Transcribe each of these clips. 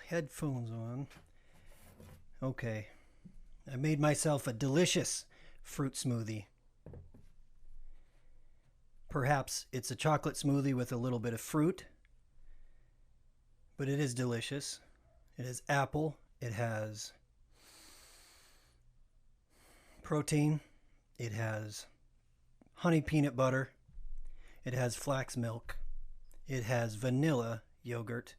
headphones on. Okay. I made myself a delicious fruit smoothie. Perhaps it's a chocolate smoothie with a little bit of fruit, but it is delicious. It has apple, it has protein, it has honey peanut butter, it has flax milk, it has vanilla yogurt,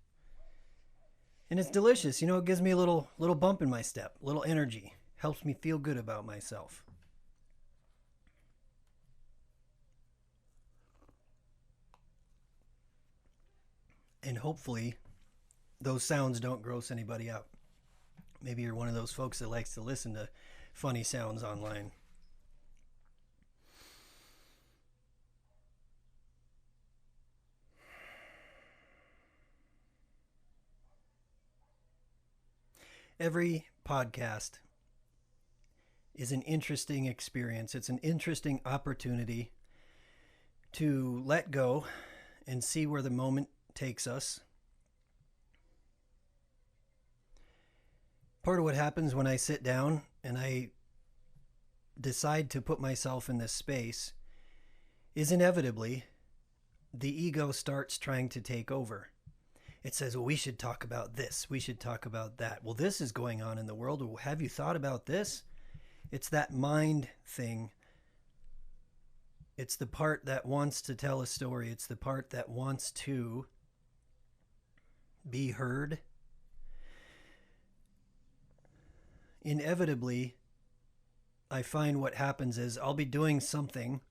and it's delicious. It gives me a little bump in my step, a little energy, helps me feel good about myself. And hopefully those sounds don't gross anybody out. Maybe you're one of those folks that likes to listen to funny sounds online. Every podcast is an interesting experience. It's an interesting opportunity to let go and see where the moment takes us. Part of what happens when I sit down and I decide to put myself in this space is inevitably the ego starts trying to take over. It says, well, we should talk about this. We should talk about that. Well, this is going on in the world. Well, have you thought about this? It's that mind thing. It's the part that wants to tell a story. It's the part that wants to be heard. Inevitably, I find what happens is I'll be doing something.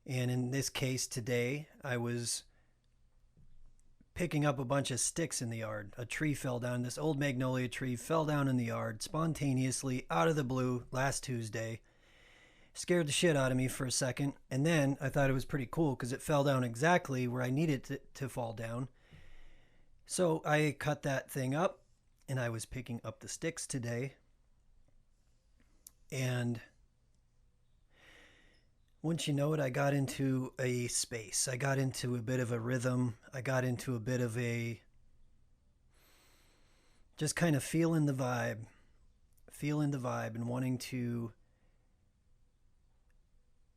And in this case today, I was picking up a bunch of sticks in the yard. A tree fell down. This old magnolia tree fell down in the yard spontaneously out of the blue last Tuesday. Scared the shit out of me for a second. And then I thought it was pretty cool because it fell down exactly where I needed it to fall down. So I cut that thing up and I was picking up the sticks today. And once you know it, I got into a space. I got into a bit of a rhythm. I got into a bit of a just kind of feeling the vibe and wanting to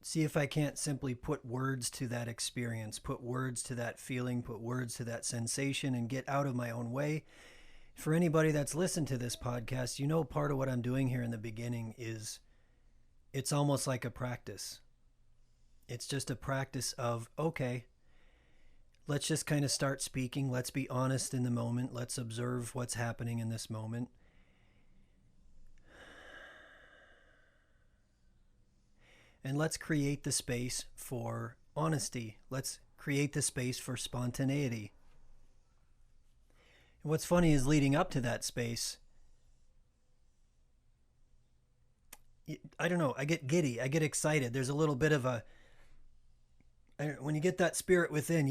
see if I can't simply put words to that experience, put words to that feeling, put words to that sensation and get out of my own way. For anybody that's listened to this podcast, part of what I'm doing here in the beginning is it's almost like a practice. It's just a practice of, okay, let's just kind of start speaking. Let's be honest in the moment. Let's observe what's happening in this moment. And let's create the space for honesty. Let's create the space for spontaneity. And what's funny is leading up to that space, I don't know, I get giddy, I get excited. There's a little bit of when you get that spirit within,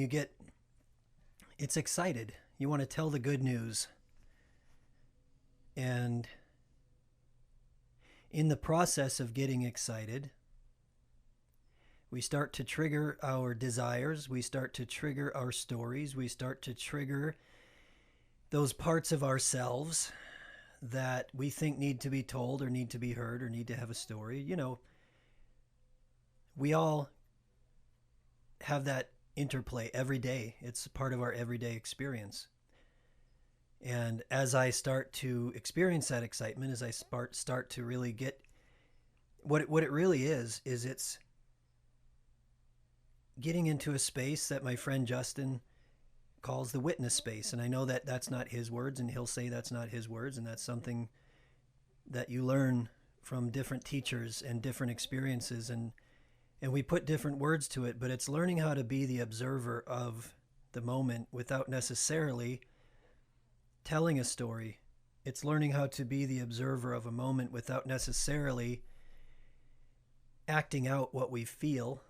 it's excited. You want to tell the good news. And in the process of getting excited, we start to trigger our desires. We start to trigger our stories. We start to trigger those parts of ourselves that we think need to be told or need to be heard or need to have a story. We all have that interplay every day. It's part of our everyday experience. And as I start to experience that excitement, as I start to really get what it really is it's getting into a space that my friend Justin calls the witness space. And I know that that's not his words, and he'll say that's not his words, and that's something that you learn from different teachers and different experiences, and we put different words to it, but it's learning how to be the observer of the moment without necessarily telling a story. It's learning how to be the observer of a moment without necessarily acting out what we feel.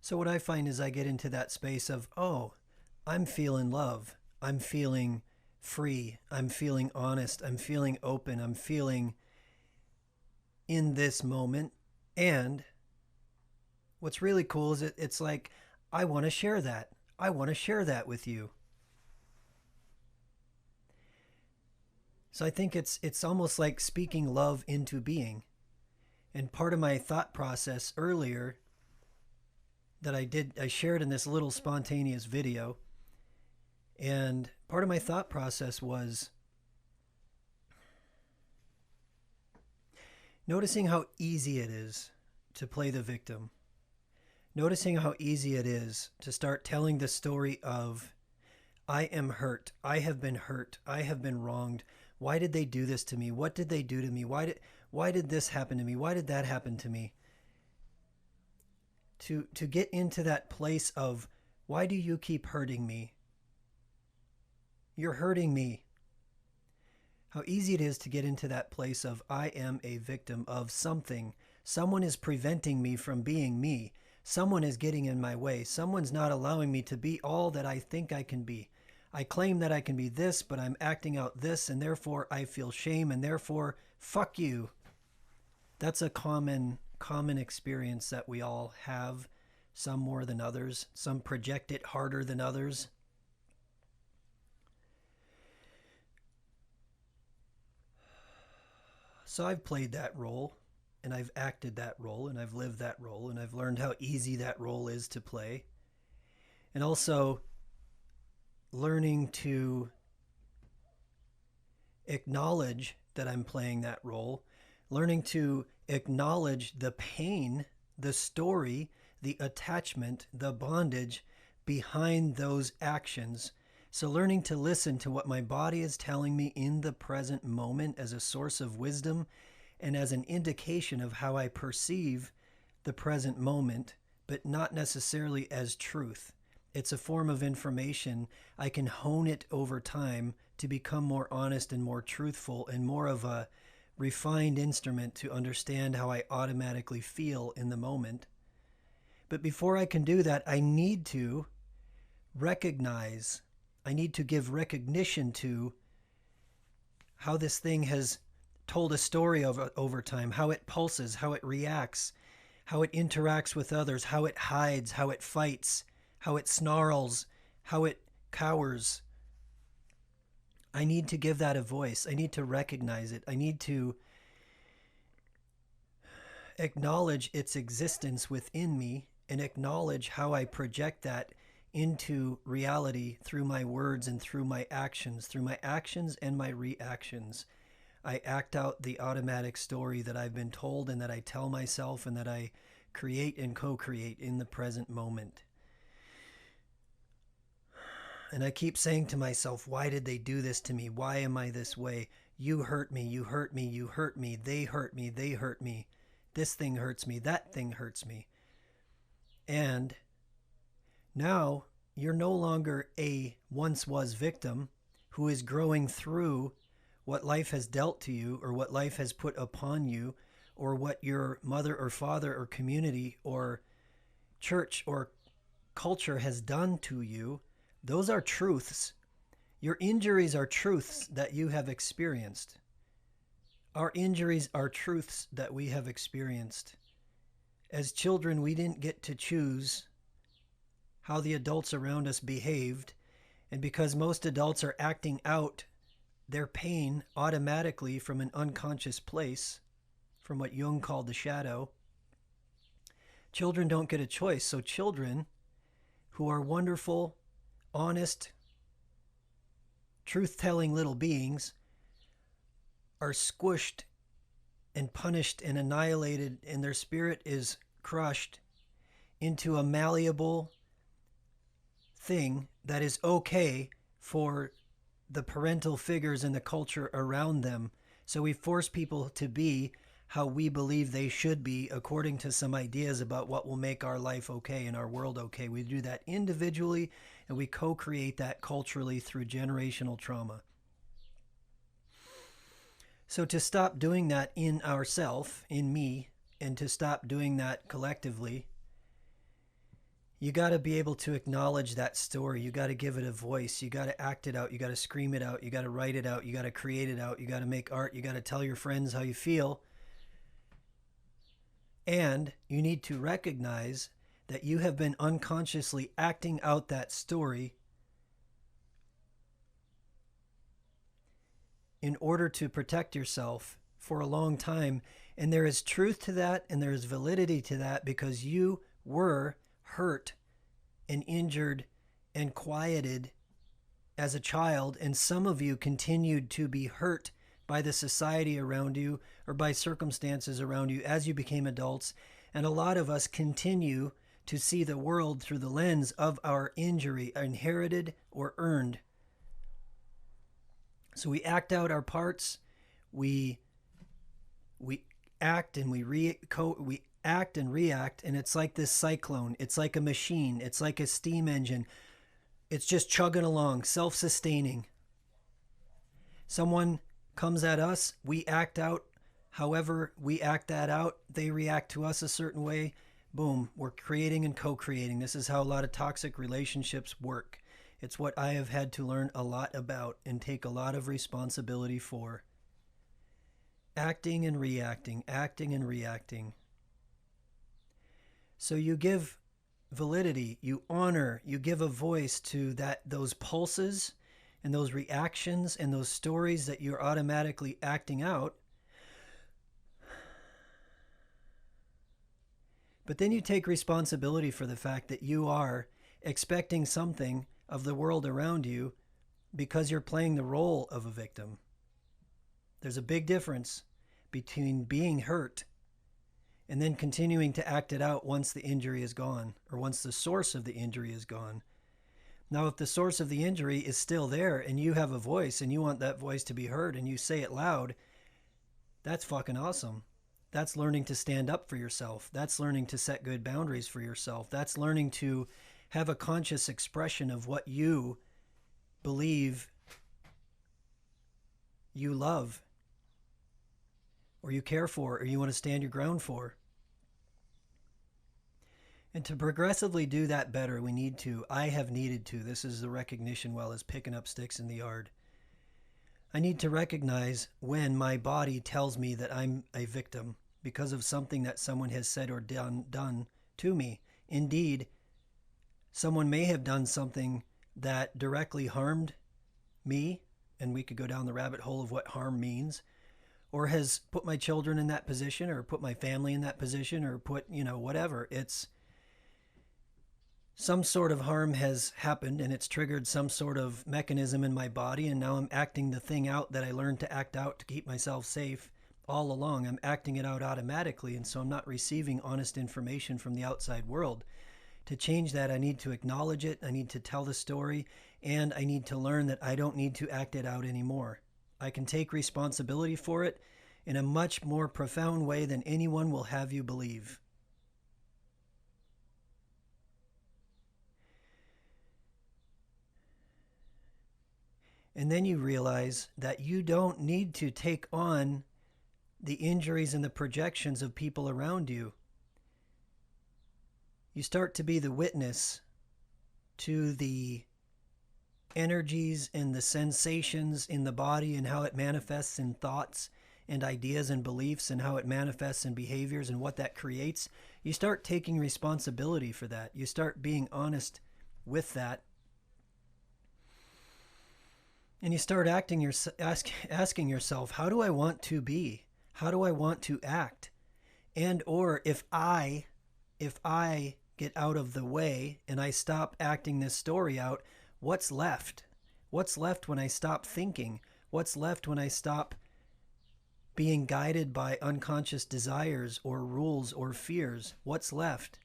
So what I find is I get into that space of, oh, I'm feeling love. I'm feeling free. I'm feeling honest. I'm feeling open. I'm feeling in this moment. And what's really cool is it's like I want to share that. I want to share that with you. So I think it's almost like speaking love into being. And part of my thought process earlier that I shared in this little spontaneous video, and part of my thought process was noticing how easy it is to play the victim. Noticing how easy it is to start telling the story of, I am hurt, I have been wronged. Why did they do this to me? What did they do to me? Why did this happen to me? Why did that happen to me? To get into that place of, why do you keep hurting me? You're hurting me. How easy it is to get into that place of, I am a victim of something. Someone is preventing me from being me. Someone is getting in my way. Someone's not allowing me to be all that I think I can be. I claim that I can be this, but I'm acting out this, and therefore I feel shame, and therefore, fuck you. That's a common experience that we all have, some more than others. Some project it harder than others. So I've played that role, and I've acted that role, and I've lived that role, and I've learned how easy that role is to play. And also learning to acknowledge that I'm playing that role, learning to acknowledge the pain, the story, the attachment, the bondage behind those actions. So learning to listen to what my body is telling me in the present moment as a source of wisdom and as an indication of how I perceive the present moment, but not necessarily as truth. It's a form of information. I can hone it over time to become more honest and more truthful and more of a refined instrument to understand how I automatically feel in the moment. But before I can do that, I need to recognize, I need to give recognition to how this thing has told a story over time, how it pulses, how it reacts, how it interacts with others, how it hides, how it fights, how it snarls, how it cowers. I need to give that a voice. I need to recognize it. I need to acknowledge its existence within me and acknowledge how I project that into reality through my words and through my actions and my reactions. I act out the automatic story that I've been told and that I tell myself and that I create and co-create in the present moment. And I keep saying to myself, why did they do this to me? Why am I this way? You hurt me, you hurt me, you hurt me. They hurt me, they hurt me. This thing hurts me, that thing hurts me. And now you're no longer a once was victim who is growing through what life has dealt to you or what life has put upon you or what your mother or father or community or church or culture has done to you. Those are truths. Your injuries are truths that you have experienced. Our injuries are truths that we have experienced. As children, we didn't get to choose how the adults around us behaved. And because most adults are acting out their pain automatically from an unconscious place, from what Jung called the shadow, children don't get a choice. So children who are wonderful, honest, truth-telling little beings are squished and punished and annihilated, and their spirit is crushed into a malleable thing that is okay for the parental figures and the culture around them. So we force people to be how we believe they should be according to some ideas about what will make our life okay and our world okay. We do that individually and we co-create that culturally through generational trauma. So to stop doing that in ourself, in me, and to stop doing that collectively, you got to be able to acknowledge that story. You got to give it a voice. You got to act it out. You got to scream it out. You got to write it out. You got to create it out. You got to make art. You got to tell your friends how you feel. And you need to recognize that you have been unconsciously acting out that story in order to protect yourself for a long time. And there is truth to that, and there is validity to that, because you were hurt and injured and quieted as a child, and some of you continued to be hurt by the society around you or by circumstances around you as you became adults. And a lot of us continue to see the world through the lens of our injury, inherited or earned. So we act out our parts, we act and we act and react, and it's like this cyclone. It's like a machine. It's like a steam engine. It's just chugging along, self-sustaining. Someone comes at us, we act out. However we act that out, they react to us a certain way. Boom, we're creating and co-creating. This is how a lot of toxic relationships work. It's what I have had to learn a lot about and take a lot of responsibility for. Acting and reacting, acting and reacting. So you give validity, you honor, you give a voice to those pulses and those reactions and those stories that you're automatically acting out. But then you take responsibility for the fact that you are expecting something of the world around you because you're playing the role of a victim. There's a big difference between being hurt and then continuing to act it out once the injury is gone, or once the source of the injury is gone. Now, if the source of the injury is still there and you have a voice and you want that voice to be heard and you say it loud, that's fucking awesome. That's learning to stand up for yourself. That's learning to set good boundaries for yourself. That's learning to have a conscious expression of what you believe you love, or you care for, or you want to stand your ground for. And to progressively do that better, I have needed to, this is the recognition well as picking up sticks in the yard. I need to recognize when my body tells me that I'm a victim because of something that someone has said or done to me. Indeed, someone may have done something that directly harmed me, and we could go down the rabbit hole of what harm means, or has put my children in that position, or put my family in that position, or put, whatever. It's some sort of harm has happened, and it's triggered some sort of mechanism in my body, and now I'm acting the thing out that I learned to act out to keep myself safe all along. I'm acting it out automatically, and so I'm not receiving honest information from the outside world. To change that, I need to acknowledge it, I need to tell the story, and I need to learn that I don't need to act it out anymore. I can take responsibility for it in a much more profound way than anyone will have you believe. And then you realize that you don't need to take on the injuries and the projections of people around you. You start to be the witness to the energies and the sensations in the body and how it manifests in thoughts and ideas and beliefs, and how it manifests in behaviors and what that creates. You start taking responsibility for that. You start being honest with that. And you start asking yourself, how do I want to be? How do I want to act? And or if I get out of the way and I stop acting this story out, what's left? What's left when I stop thinking? What's left when I stop being guided by unconscious desires or rules or fears? What's left?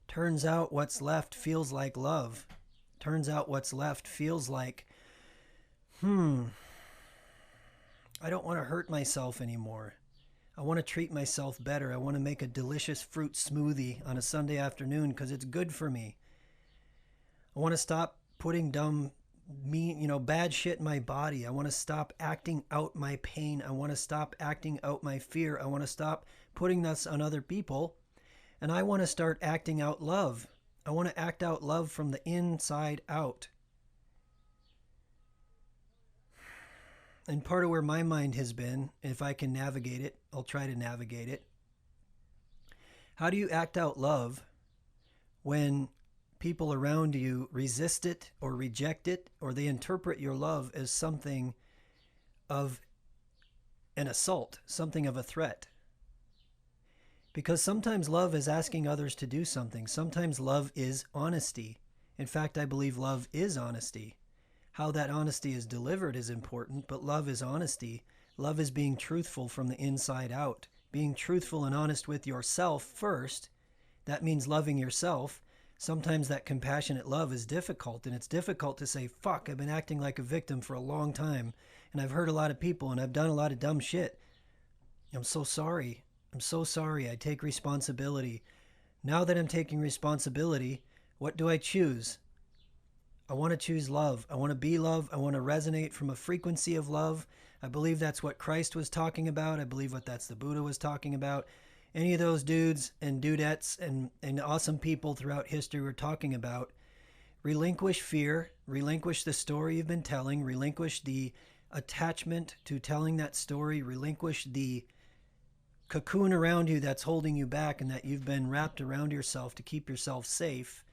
Turns out what's left feels like love. Turns out what's left feels like, I don't want to hurt myself anymore. I want to treat myself better. I want to make a delicious fruit smoothie on a Sunday afternoon because it's good for me. I want to stop putting bad shit in my body. I want to stop acting out my pain. I want to stop acting out my fear. I want to stop putting this on other people. And I want to start acting out love. I want to act out love from the inside out. And part of where my mind has been, if I can navigate it, I'll try to navigate it. How do you act out love when people around you resist it or reject it, or they interpret your love as something of an assault, something of a threat. Because sometimes love is asking others to do something. Sometimes love is honesty. In fact, I believe love is honesty. How that honesty is delivered is important, but love is honesty. Love is being truthful from the inside out. Being truthful and honest with yourself first. That means loving yourself. Sometimes that compassionate love is difficult, and it's difficult to say, fuck, I've been acting like a victim for a long time, and I've hurt a lot of people, and I've done a lot of dumb shit. I'm so sorry. I'm so sorry. I take responsibility. Now that I'm taking responsibility, what do I choose? I want to choose love. I want to be love. I want to resonate from a frequency of love. I believe that's what Christ was talking about. I believe that's the Buddha was talking about. Any of those dudes and dudettes and awesome people throughout history were talking about. Relinquish fear. Relinquish the story you've been telling. Relinquish the attachment to telling that story. Relinquish the cocoon around you that's holding you back and that you've been wrapped around yourself to keep yourself safe.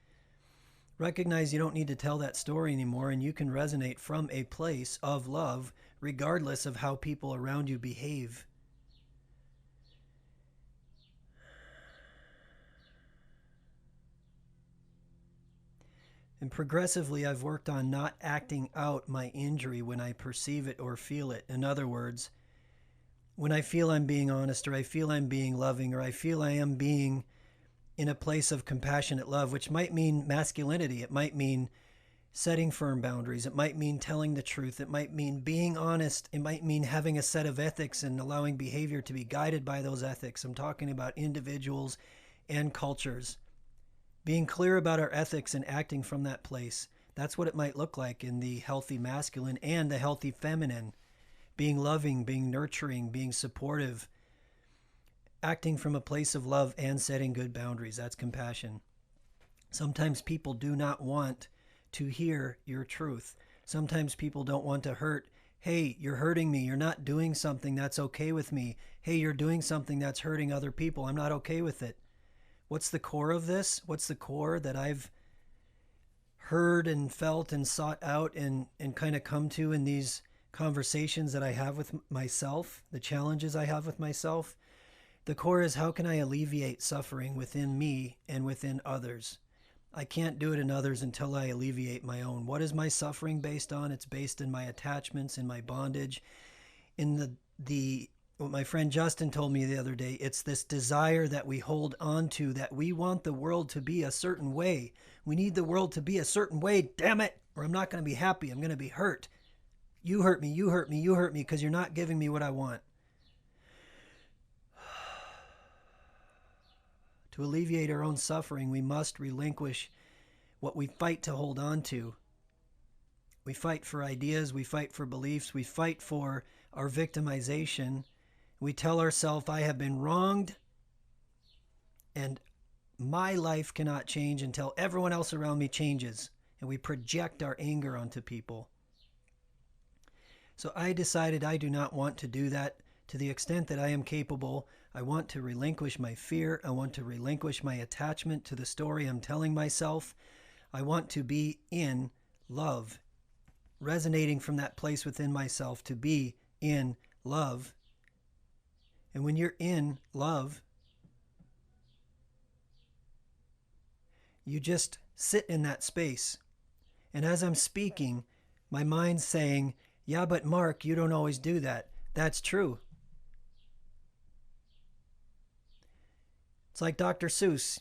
Recognize you don't need to tell that story anymore, and you can resonate from a place of love regardless of how people around you behave. And progressively, I've worked on not acting out my injury when I perceive it or feel it. In other words, when I feel I'm being honest, or I feel I'm being loving, or I feel I am being in a place of compassionate love, which might mean masculinity. It might mean setting firm boundaries. It might mean telling the truth. It might mean being honest. It might mean having a set of ethics and allowing behavior to be guided by those ethics. I'm talking about individuals and cultures. Being clear about our ethics and acting from that place. That's what it might look like in the healthy masculine and the healthy feminine. Being loving, being nurturing, being supportive, acting from a place of love and setting good boundaries. That's compassion. Sometimes people do not want to hear your truth. Sometimes people don't want to hurt. Hey, you're hurting me. You're not doing something that's okay with me. Hey, you're doing something that's hurting other people. I'm not okay with it. What's the core of this? What's the core that I've heard and felt and sought out and kind of come to in these conversations that I have with myself, the challenges I have with myself? The core is, how can I alleviate suffering within me and within others? I can't do it in others until I alleviate my own. What is my suffering based on? It's based in my attachments, in my bondage, in what my friend Justin told me the other day. It's this desire that we hold on to, that we want the world to be a certain way. We need the world to be a certain way, damn it, or I'm not going to be happy. I'm going to be hurt. You hurt me, you hurt me, you hurt me because you're not giving me what I want. To alleviate our own suffering, we must relinquish what we fight to hold on to. We fight for ideas, we fight for beliefs, we fight for our victimization. We tell ourselves, I have been wronged, and my life cannot change until everyone else around me changes. And we project our anger onto people. So I decided I do not want to do that. To the extent that I am capable, I want to relinquish my fear. I want to relinquish my attachment to the story I'm telling myself. I want to be in love, resonating from that place within myself to be in love. And when you're in love, you just sit in that space. And as I'm speaking, my mind's saying, yeah, but Mark, you don't always do that. That's true. It's like Dr. Seuss.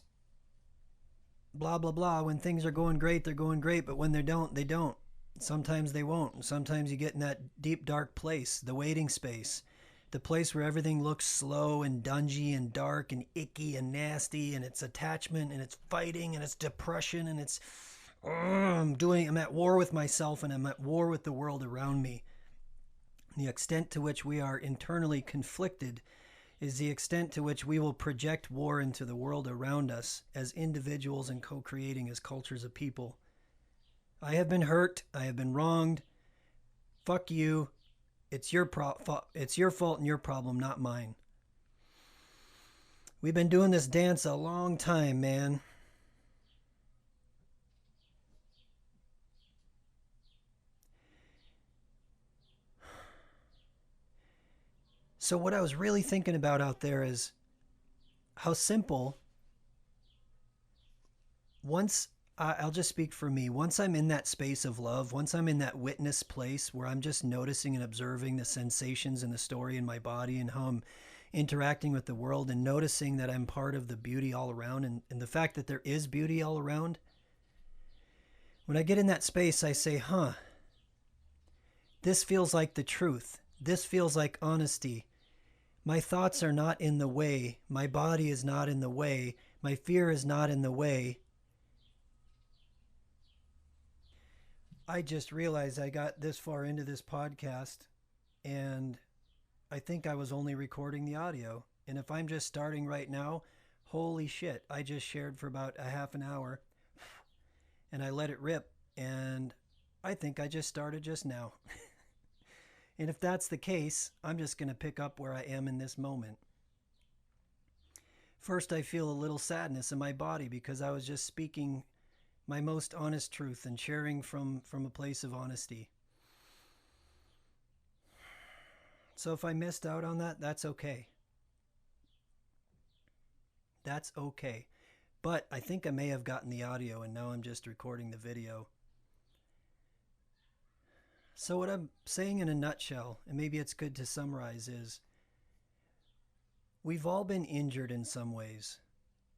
Blah, blah, blah. When things are going great, they're going great. But when they don't, they don't. Sometimes they won't. Sometimes you get in that deep, dark place, the waiting space. The place where everything looks slow and dungy and dark and icky and nasty, and it's attachment and it's fighting and it's depression and it's I'm at war with myself and I'm at war with the world around me. The extent to which we are internally conflicted is the extent to which we will project war into the world around us as individuals and co-creating as cultures of people. I have been hurt. I have been wronged. Fuck you. It's your fault and your problem, not mine. We've been doing this dance a long time, man. So what I was really thinking about out there is how simple, once I'll just speak for me. Once I'm in that space of love, once I'm in that witness place where I'm just noticing and observing the sensations and the story in my body and how I'm interacting with the world and noticing that I'm part of the beauty all around and the fact that there is beauty all around. When I get in that space, I say, this feels like the truth. This feels like honesty. My thoughts are not in the way. My body is not in the way. My fear is not in the way. I just realized I got this far into this podcast and I think I was only recording the audio. And if I'm just starting right now, holy shit, I just shared for about a half an hour and I let it rip. And I think I just started just now. And if that's the case, I'm just going to pick up where I am in this moment. First, I feel a little sadness in my body because I was just speaking my most honest truth and sharing from a place of honesty. So if I missed out on that, that's okay. That's okay. But I think I may have gotten the audio and now I'm just recording the video. So what I'm saying in a nutshell, and maybe it's good to summarize, is we've all been injured in some ways.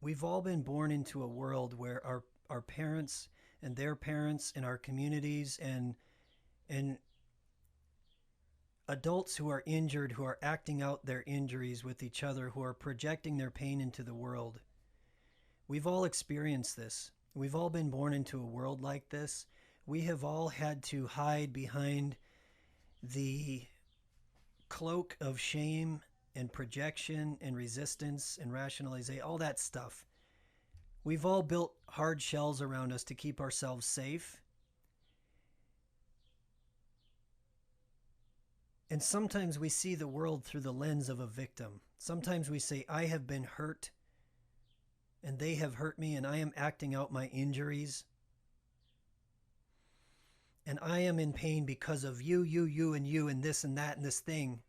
We've all been born into a world where our parents and their parents and our communities and adults who are injured, who are acting out their injuries with each other, who are projecting their pain into the world. We've all experienced this. We've all been born into a world like this. We have all had to hide behind the cloak of shame and projection and resistance and rationalization, all that stuff. We've all built hard shells around us to keep ourselves safe. And sometimes we see the world through the lens of a victim. Sometimes we say, I have been hurt and they have hurt me and I am acting out my injuries. And I am in pain because of you, and this and that and this thing.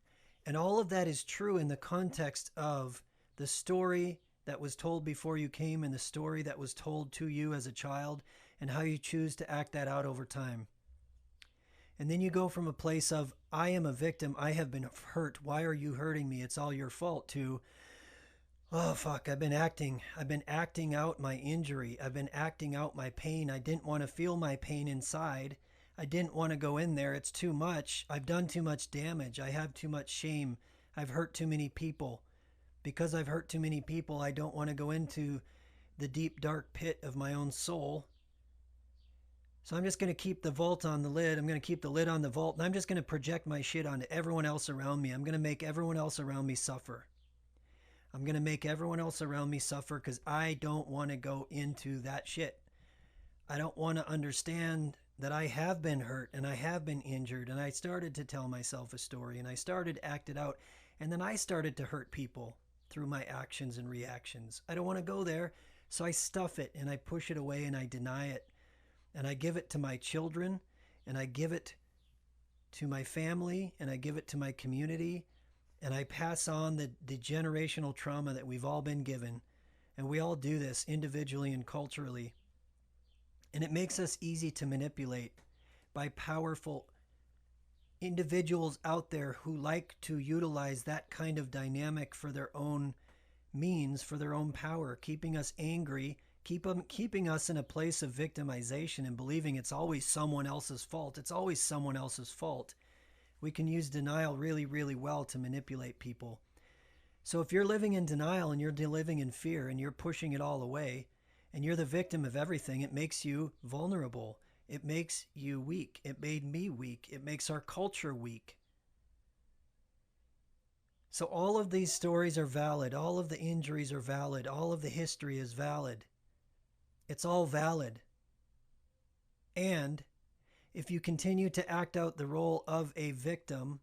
And all of that is true in the context of the story that was told before you came and the story that was told to you as a child and how you choose to act that out over time. And then you go from a place of, I am a victim, I have been hurt, why are you hurting me? It's all your fault, to, oh fuck, I've been acting out my injury. I've been acting out my pain. I didn't want to feel my pain inside. I didn't want to go in there. It's too much. I've done too much damage. I have too much shame. I've hurt too many people. Because I've hurt too many people, I don't want to go into the deep, dark pit of my own soul. So I'm just going to keep the vault on the lid. I'm going to keep the lid on the vault. And I'm just going to project my shit onto everyone else around me. I'm going to make everyone else around me suffer. I'm going to make everyone else around me suffer because I don't want to go into that shit. I don't want to understand that I have been hurt and I have been injured, and I started to tell myself a story and I started to act it out, and then I started to hurt people through my actions and reactions. I don't want to go there, so I stuff it and I push it away and I deny it, and I give it to my children and I give it to my family and I give it to my community, and I pass on the generational trauma that we've all been given, and we all do this individually and culturally. And it makes us easy to manipulate by powerful individuals out there who like to utilize that kind of dynamic for their own means, for their own power, keeping us angry, keeping us in a place of victimization and believing it's always someone else's fault. It's always someone else's fault. We can use denial really, really well to manipulate people. So if you're living in denial and you're living in fear and you're pushing it all away, and you're the victim of everything, it makes you vulnerable. It makes you weak. It made me weak. It makes our culture weak. So all of these stories are valid. All of the injuries are valid. All of the history is valid. It's all valid. And if you continue to act out the role of a victim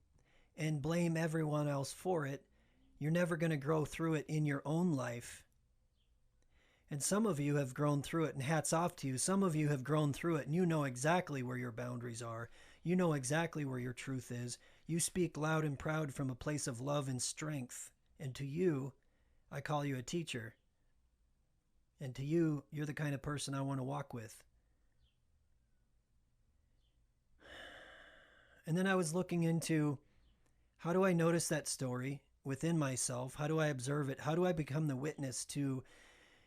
and blame everyone else for it, you're never going to grow through it in your own life. And some of you have grown through it, and hats off to you. Some of you have grown through it and you know exactly where your boundaries are. You know exactly where your truth is. You speak loud and proud from a place of love and strength. And to you, I call you a teacher. And to you, you're the kind of person I want to walk with. And then I was looking into, how do I notice that story within myself? How do I observe it? How do I become the witness to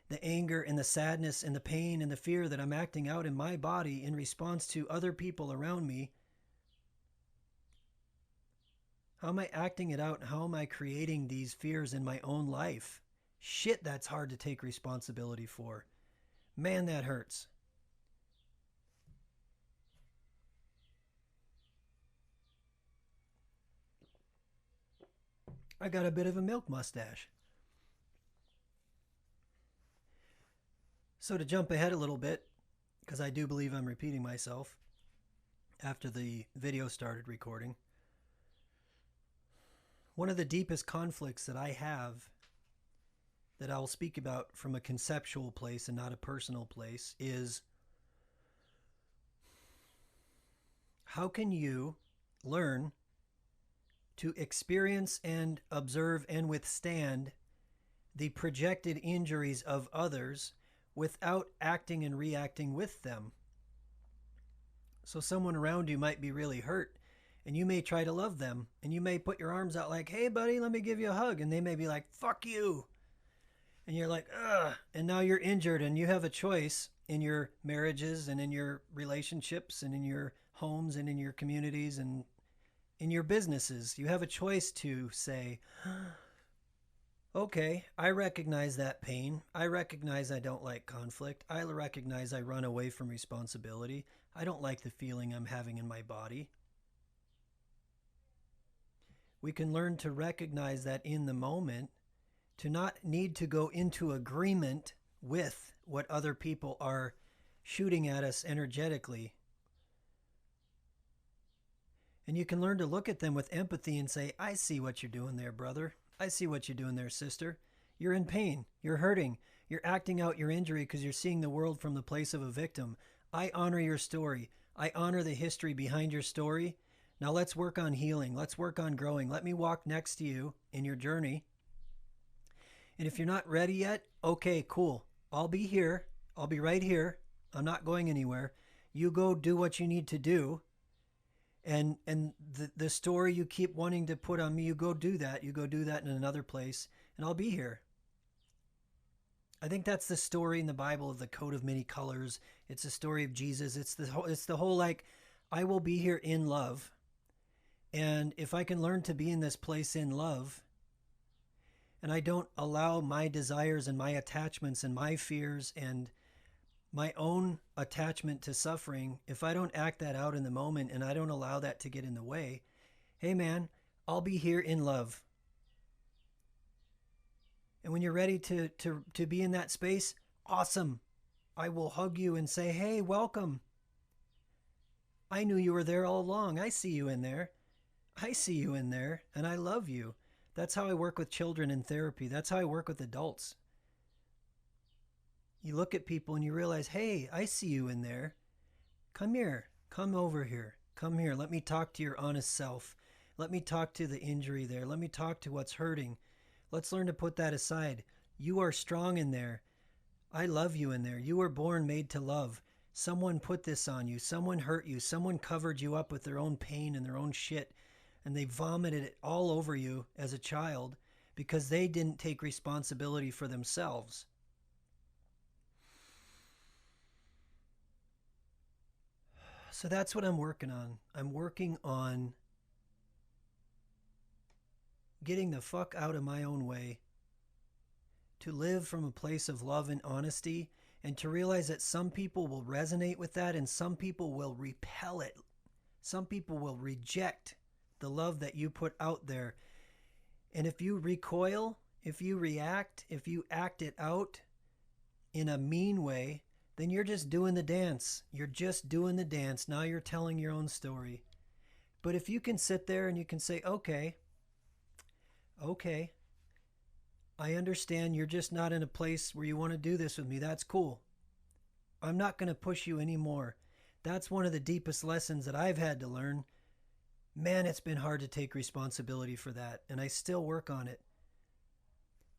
the anger and the sadness and the pain and the fear that I'm acting out in my body in response to other people around me? How am I acting it out? How am I creating these fears in my own life? Shit, that's hard to take responsibility for. Man, that hurts. I got a bit of a milk mustache. So to jump ahead a little bit, because I do believe I'm repeating myself after the video started recording, one of the deepest conflicts that I have, that I'll speak about from a conceptual place and not a personal place, is how can you learn to experience and observe and withstand the projected injuries of others without acting and reacting with them? So someone around you might be really hurt, and you may try to love them, and you may put your arms out like, hey buddy, let me give you a hug, and they may be like, fuck you. And you're like, ugh, and now you're injured, and you have a choice in your marriages and in your relationships and in your homes and in your communities and in your businesses. You have a choice to say, okay, I recognize that pain. I recognize I don't like conflict. I recognize I run away from responsibility. I don't like the feeling I'm having in my body. We can learn to recognize that in the moment, to not need to go into agreement with what other people are shooting at us energetically. And you can learn to look at them with empathy and say, I see what you're doing there, brother. I see what you're doing there, sister. You're in pain. You're hurting. You're acting out your injury because you're seeing the world from the place of a victim. I honor your story. I honor the history behind your story. Now let's work on healing. Let's work on growing. Let me walk next to you in your journey. And if you're not ready yet, okay, cool. I'll be here. I'll be right here. I'm not going anywhere. You go do what you need to do. And the story you keep wanting to put on me, you go do that. You go do that in another place, and I'll be here. I think that's the story in the Bible of the coat of many colors. It's the story of Jesus. It's the whole like, I will be here in love. And if I can learn to be in this place in love, and I don't allow my desires and my attachments and my fears and my own attachment to suffering, if I don't act that out in the moment and I don't allow that to get in the way, hey man, I'll be here in love. And when you're ready to be in that space, awesome. I will hug you and say, hey, welcome. I knew you were there all along. I see you in there. I see you in there, and I love you. That's how I work with children in therapy. That's how I work with adults. You look at people and you realize, hey, I see you in there. Come here. Come over here. Come here. Let me talk to your honest self. Let me talk to the injury there. Let me talk to what's hurting. Let's learn to put that aside. You are strong in there. I love you in there. You were born made to love. Someone put this on you. Someone hurt you. Someone covered you up with their own pain and their own shit. And they vomited it all over you as a child because they didn't take responsibility for themselves. So that's what I'm working on. I'm working on getting the fuck out of my own way, to live from a place of love and honesty, and to realize that some people will resonate with that and some people will repel it. Some people will reject the love that you put out there. And if you recoil, if you react, if you act it out in a mean way, then you're just doing the dance. You're just doing the dance. Now you're telling your own story. But if you can sit there and you can say, okay, I understand you're just not in a place where you want to do this with me. That's cool. I'm not going to push you anymore. That's one of the deepest lessons that I've had to learn. Man, it's been hard to take responsibility for that, and I still work on it.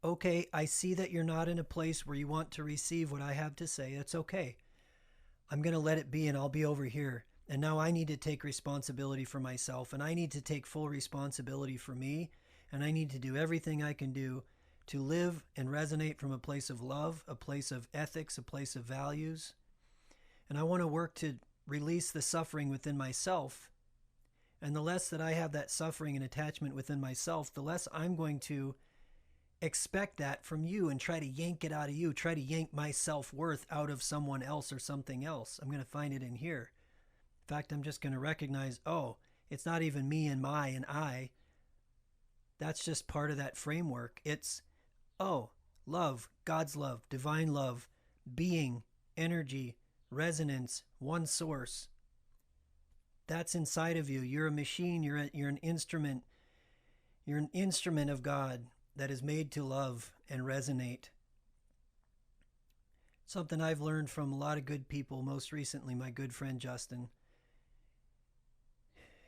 Okay, I see that you're not in a place where you want to receive what I have to say. It's okay. I'm going to let it be, and I'll be over here. And now I need to take responsibility for myself, and I need to take full responsibility for me, and I need to do everything I can do to live and resonate from a place of love, a place of ethics, a place of values. And I want to work to release the suffering within myself. And the less that I have that suffering and attachment within myself, the less I'm going to expect that from you and try to yank it out of you, try to yank my self-worth out of someone else or something else. I'm going to find it in here. In fact, I'm just going to recognize, oh, it's not even me and my and I. That's just part of that framework. It's, oh, love, God's love, divine love, being, energy, resonance, one source. That's inside of you. You're a machine. You're an instrument. You're an instrument of God that is made to love and resonate. Something I've learned from a lot of good people, most recently my good friend Justin,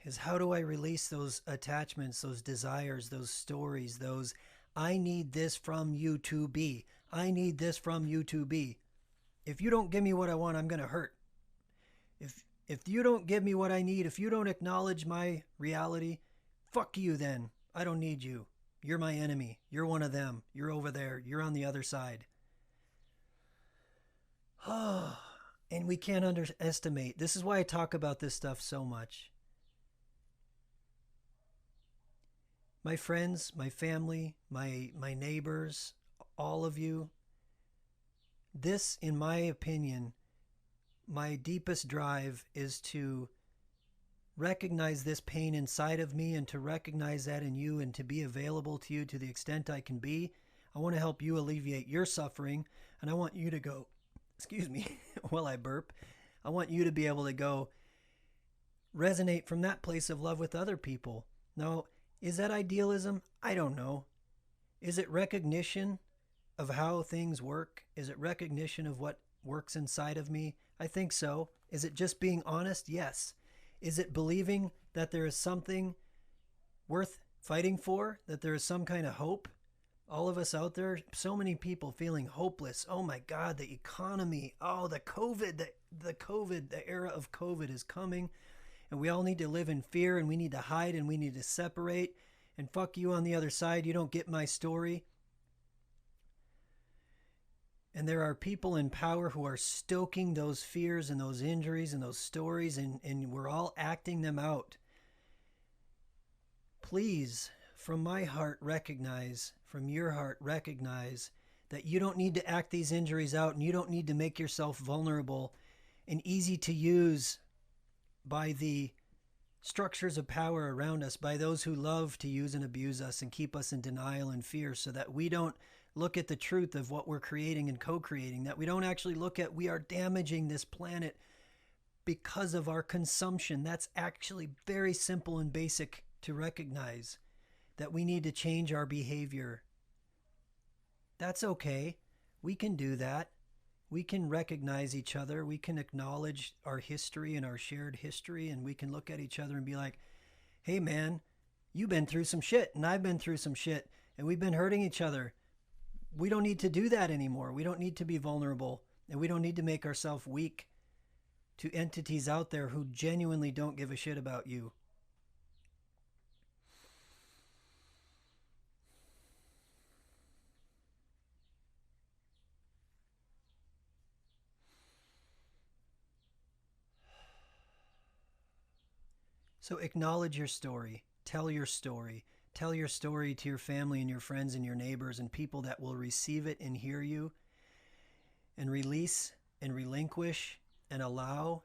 is how do I release those attachments, those desires, those stories, those I need this from you to be. I need this from you to be. If you don't give me what I want, I'm going to hurt. If you don't give me what I need, if you don't acknowledge my reality, fuck you then. I don't need you. You're my enemy. You're one of them. You're over there. You're on the other side. And we can't underestimate. This is why I talk about this stuff so much. My friends, my family, my neighbors, all of you, this, in my opinion, my deepest drive is to recognize this pain inside of me and to recognize that in you and to be available to you to the extent I can be. I want to help you alleviate your suffering, and I want you to go, excuse me, while I burp, I want you to be able to go resonate from that place of love with other people. Now, is that idealism? I don't know. Is it recognition of how things work? Is it recognition of what works inside of me? I think so. Is it just being honest? Yes. Is it believing that there is something worth fighting for? That there is some kind of hope? All of us out there, so many people feeling hopeless. Oh my God, the economy. Oh, the COVID, the era of COVID is coming. And we all need to live in fear, and we need to hide, and we need to separate. And fuck you on the other side. You don't get my story. And there are people in power who are stoking those fears and those injuries and those stories, and we're all acting them out. Please, from my heart, recognize, from your heart, recognize that you don't need to act these injuries out, and you don't need to make yourself vulnerable and easy to use by the structures of power around us, by those who love to use and abuse us and keep us in denial and fear, so that we don't look at the truth of what we're creating and co-creating, that we don't actually look at we are damaging this planet because of our consumption. That's actually very simple and basic to recognize, that we need to change our behavior. That's okay. We can do that. We can recognize each other. We can acknowledge our history and our shared history, and we can look at each other and be like, hey man, you've been through some shit and I've been through some shit, and we've been hurting each other. We don't need to do that anymore. We don't need to be vulnerable, and we don't need to make ourselves weak to entities out there who genuinely don't give a shit about you. So acknowledge your story. Tell your story. Tell your story to your family and your friends and your neighbors and people that will receive it and hear you, and release and relinquish and allow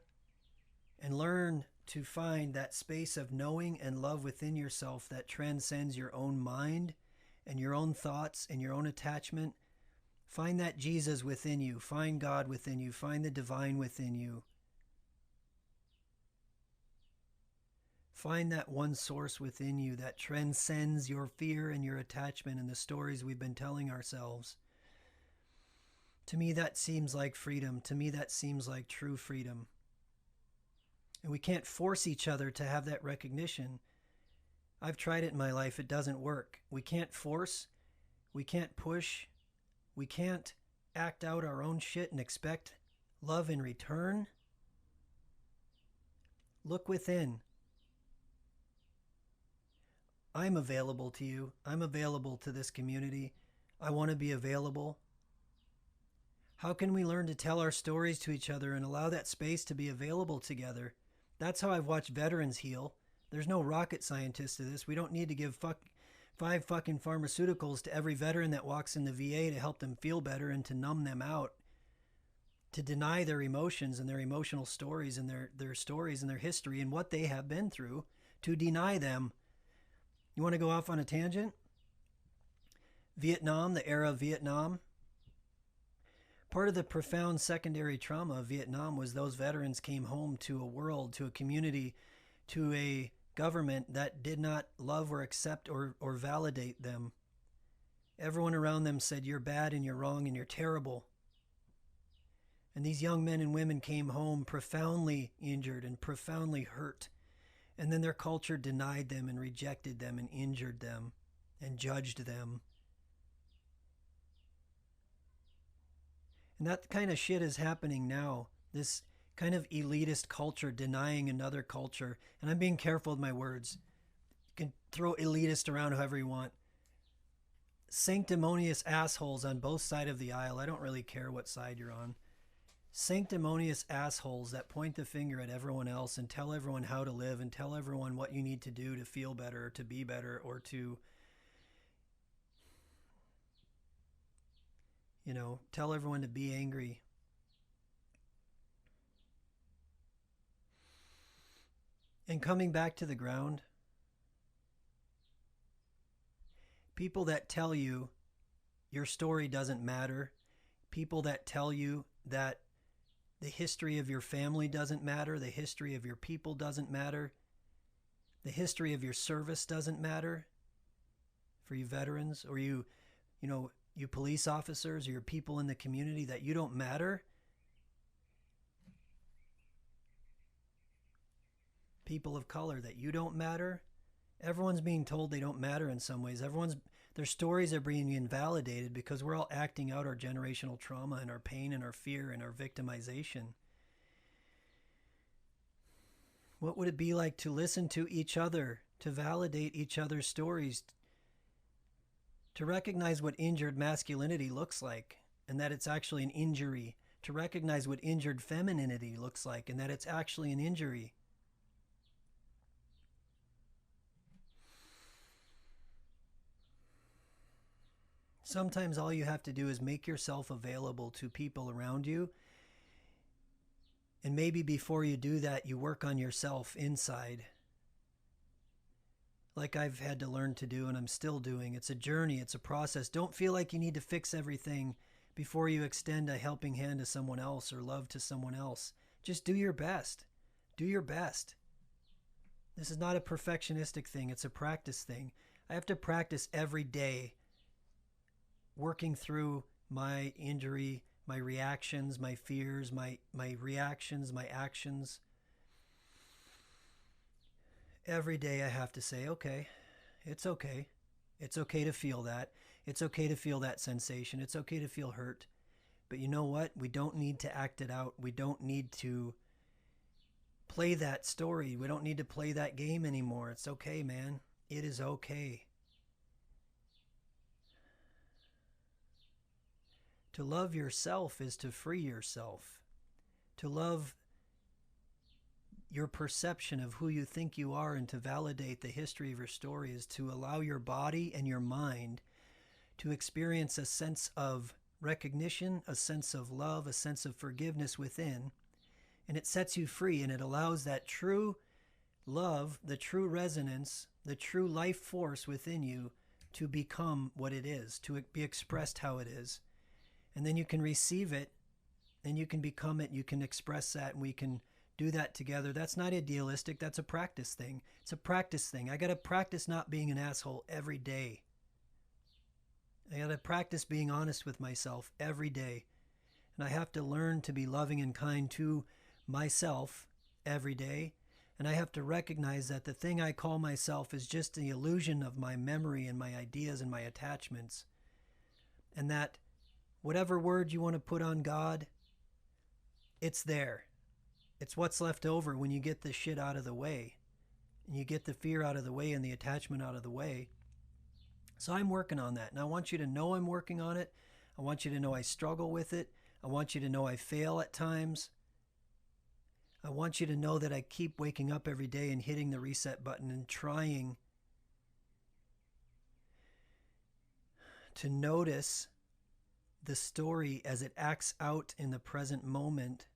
and learn to find that space of knowing and love within yourself that transcends your own mind and your own thoughts and your own attachment. Find that Jesus within you. Find God within you. Find the divine within you. Find that one source within you that transcends your fear and your attachment and the stories we've been telling ourselves. To me, that seems like freedom. To me, that seems like true freedom. And we can't force each other to have that recognition. I've tried it in my life. It doesn't work. We can't force. We can't push. We can't act out our own shit and expect love in return. Look within. I'm available to you. I'm available to this community. I want to be available. How can we learn to tell our stories to each other and allow that space to be available together? That's how I've watched veterans heal. There's no rocket scientist to this. We don't need to give 5 fucking pharmaceuticals to every veteran that walks in the VA to help them feel better and to numb them out, to deny their emotions and their emotional stories and their stories and their history and what they have been through, to deny them. You want to go off on a tangent? Vietnam, the era of Vietnam. Part of the profound secondary trauma of Vietnam was those veterans came home to a world, to a community, to a government that did not love or accept or validate them. Everyone around them said, you're bad and you're wrong and you're terrible. And these young men and women came home profoundly injured and profoundly hurt. And then their culture denied them and rejected them and injured them and judged them. And that kind of shit is happening now. This kind of elitist culture denying another culture. And I'm being careful with my words. You can throw elitist around however you want. Sanctimonious assholes on both sides of the aisle. I don't really care what side you're on. Sanctimonious assholes that point the finger at everyone else and tell everyone how to live and tell everyone what you need to do to feel better, to be better, or to, tell everyone to be angry. And coming back to the ground, people that tell you your story doesn't matter, people that tell you that the history of your family doesn't matter, the history of your people doesn't matter, the history of your service doesn't matter for you veterans, or you police officers, or your people in the community, that you don't matter. People of color, that you don't matter. Everyone's being told they don't matter in some ways. Their stories are being invalidated because we're all acting out our generational trauma and our pain and our fear and our victimization. What would it be like to listen to each other, to validate each other's stories, to recognize what injured masculinity looks like and that it's actually an injury, to recognize what injured femininity looks like and that it's actually an injury? Sometimes all you have to do is make yourself available to people around you. And maybe before you do that, you work on yourself inside. Like I've had to learn to do and I'm still doing. It's a journey. It's a process. Don't feel like you need to fix everything before you extend a helping hand to someone else or love to someone else. Just do your best. Do your best. This is not a perfectionistic thing. It's a practice thing. I have to practice every day working through my injury, my reactions, my fears, my reactions, my actions. Every day I have to say, okay, it's okay. It's okay to feel that. It's okay to feel that sensation. It's okay to feel hurt. But you know what? We don't need to act it out. We don't need to play that story. We don't need to play that game anymore. It's okay, man. It is okay. To love yourself is to free yourself. To love your perception of who you think you are and to validate the history of your story is to allow your body and your mind to experience a sense of recognition, a sense of love, a sense of forgiveness within. And it sets you free and it allows that true love, the true resonance, the true life force within you to become what it is, to be expressed how it is. And then you can receive it, and you can become it, you can express that, and we can do that together. That's not idealistic, that's a practice thing. It's a practice thing. I got to practice not being an asshole every day. I got to practice being honest with myself every day. And I have to learn to be loving and kind to myself every day. And I have to recognize that the thing I call myself is just the illusion of my memory and my ideas and my attachments. And that whatever word you want to put on God, it's there. It's what's left over when you get the shit out of the way. And you get the fear out of the way and the attachment out of the way. So I'm working on that. And I want you to know I'm working on it. I want you to know I struggle with it. I want you to know I fail at times. I want you to know that I keep waking up every day and hitting the reset button and trying to notice the story as it acts out in the present moment,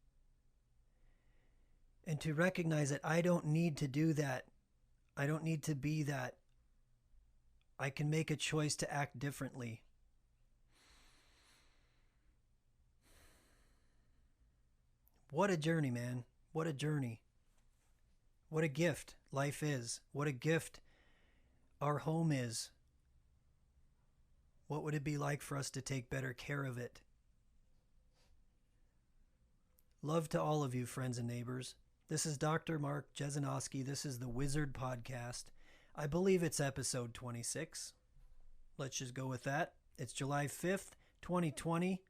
and to recognize that I don't need to do that. I don't need to be that. I can make a choice to act differently. What a journey, man. What a journey. What a gift life is. What a gift our home is. What would it be like for us to take better care of it? Love to all of you, friends and neighbors. This is Dr. Mark Jesinoski. This is the Wizard Podcast. I believe it's episode 26. Let's just go with that. It's July 5th, 2020.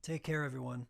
Take care, everyone.